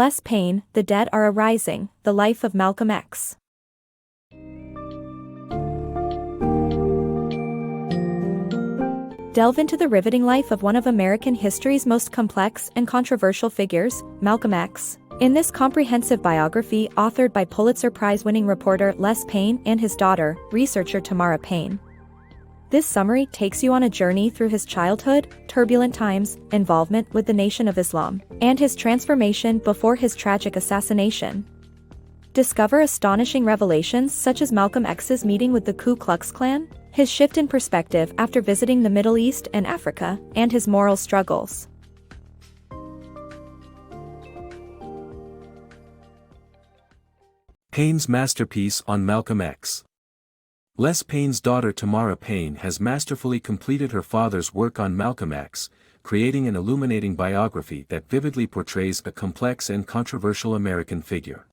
Les Payne, The Dead Are Arising, The Life of Malcolm X. Delve into the riveting life of one of American history's most complex and controversial figures, Malcolm X. In this comprehensive biography authored by Pulitzer Prize-winning reporter Les Payne and his daughter, researcher Tamara Payne. This summary takes you on a journey through his childhood, turbulent times, involvement with the Nation of Islam, and his transformation before his tragic assassination. Discover astonishing revelations such as Malcolm X's meeting with the Ku Klux Klan, his shift in perspective after visiting the Middle East and Africa, and his moral struggles. Payne's masterpiece on Malcolm X. Les Payne's daughter Tamara Payne has masterfully completed her father's work on Malcolm X, creating an illuminating biography that vividly portrays a complex and controversial American figure.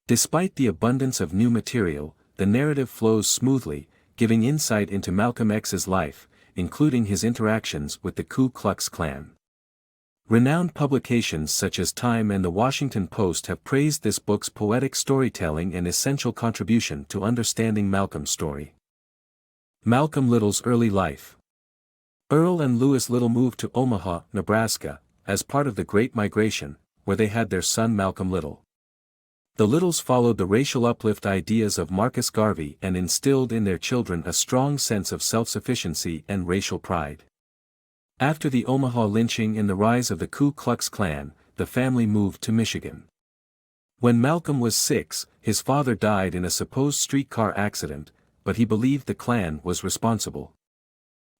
Despite the abundance of new material, the narrative flows smoothly, giving insight into Malcolm X's life, including his interactions with the Ku Klux Klan. Renowned publications such as Time and The Washington Post have praised this book's poetic storytelling and essential contribution to understanding Malcolm's story. Malcolm Little's early life. Earl and Lewis Little moved to Omaha, Nebraska, as part of the Great Migration, where they had their son Malcolm Little. The Littles followed the racial uplift ideas of Marcus Garvey and instilled in their children a strong sense of self-sufficiency and racial pride. After the Omaha lynching and the rise of the Ku Klux Klan, the family moved to Michigan. When Malcolm was 6, his father died in a supposed streetcar accident, but he believed the Klan was responsible.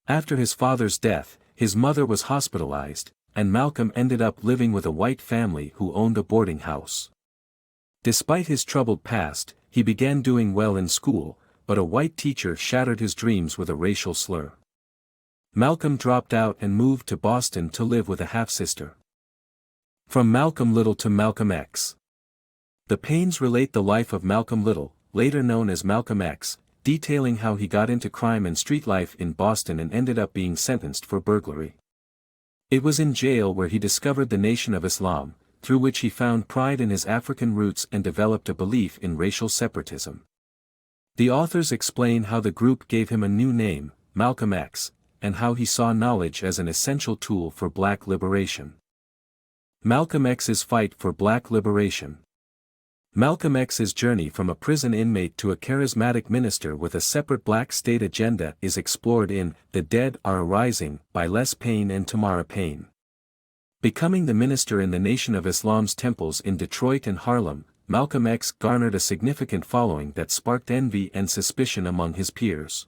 After his father's death, his mother was hospitalized, and Malcolm ended up living with a white family who owned a boarding house. Despite his troubled past, he began doing well in school, but a white teacher shattered his dreams with a racial slur. Malcolm dropped out and moved to Boston to live with a half-sister. From Malcolm Little to Malcolm X. The Paynes relate the life of Malcolm Little, later known as Malcolm X, detailing how he got into crime and street life in Boston and ended up being sentenced for burglary. It was in jail where he discovered the Nation of Islam, through which he found pride in his African roots and developed a belief in racial separatism. The authors explain how the group gave him a new name, Malcolm X, and how he saw knowledge as an essential tool for black liberation. Malcolm X's fight for black liberation. Malcolm X's journey from a prison inmate to a charismatic minister with a separate black state agenda is explored in The Dead Are Arising by Les Payne and Tamara Payne. Becoming the minister in the Nation of Islam's temples in Detroit and Harlem, Malcolm X garnered a significant following that sparked envy and suspicion among his peers.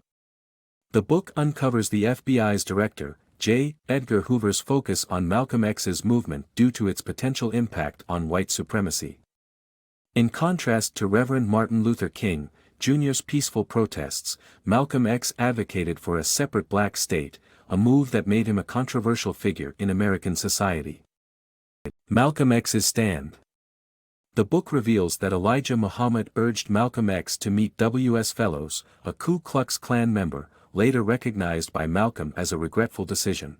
The book uncovers the FBI's director, J. Edgar Hoover's focus on Malcolm X's movement due to its potential impact on white supremacy. In contrast to Reverend Martin Luther King, Jr.'s peaceful protests, Malcolm X advocated for a separate black state, a move that made him a controversial figure in American society. Malcolm X's stand. The book reveals that Elijah Muhammad urged Malcolm X to meet W.S. Fellows, a Ku Klux Klan member, later recognized by Malcolm as a regretful decision.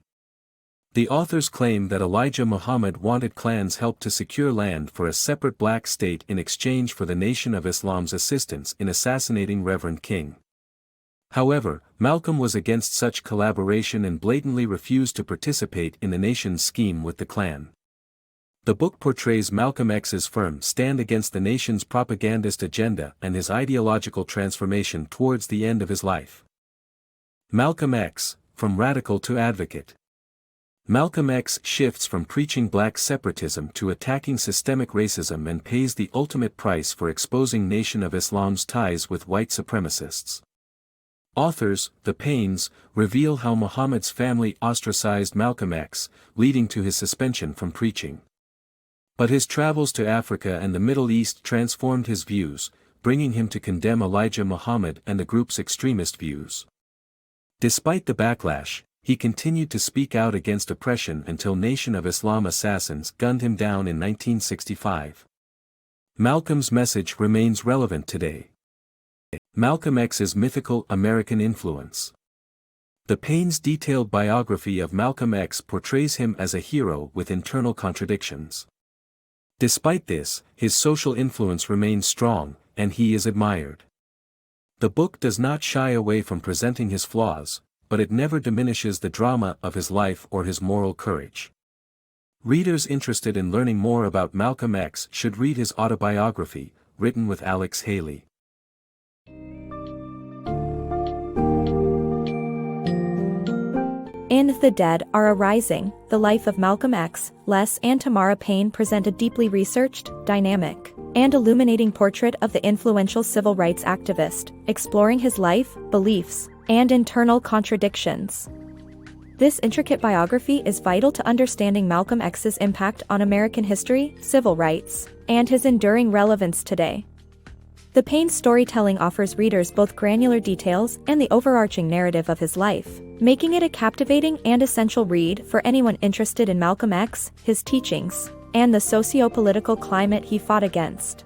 The authors claim that Elijah Muhammad wanted Klan's help to secure land for a separate black state in exchange for the Nation of Islam's assistance in assassinating Reverend King. However, Malcolm was against such collaboration and blatantly refused to participate in the nation's scheme with the Klan. The book portrays Malcolm X's firm stand against the nation's propagandist agenda and his ideological transformation towards the end of his life. Malcolm X, from radical to advocate. Malcolm X shifts from preaching black separatism to attacking systemic racism and pays the ultimate price for exposing Nation of Islam's ties with white supremacists. Authors, the Paynes, reveal how Muhammad's family ostracized Malcolm X, leading to his suspension from preaching. But his travels to Africa and the Middle East transformed his views, bringing him to condemn Elijah Muhammad and the group's extremist views. Despite the backlash, he continued to speak out against oppression until Nation of Islam assassins gunned him down in 1965. Malcolm's message remains relevant today. Malcolm X's mythical American influence. The Payne's detailed biography of Malcolm X portrays him as a hero with internal contradictions. Despite this, his social influence remains strong, and he is admired. The book does not shy away from presenting his flaws, but it never diminishes the drama of his life or his moral courage. Readers interested in learning more about Malcolm X should read his autobiography, written with Alex Haley. In The Dead Are Arising, The Life of Malcolm X, Les and Tamara Payne present a deeply researched, dynamic, and illuminating portrait of the influential civil rights activist, exploring his life, beliefs, and internal contradictions. This intricate biography is vital to understanding Malcolm X's impact on American history, civil rights, and his enduring relevance today. The Payne storytelling offers readers both granular details and the overarching narrative of his life, making it a captivating and essential read for anyone interested in Malcolm X, his teachings, and the socio-political climate he fought against.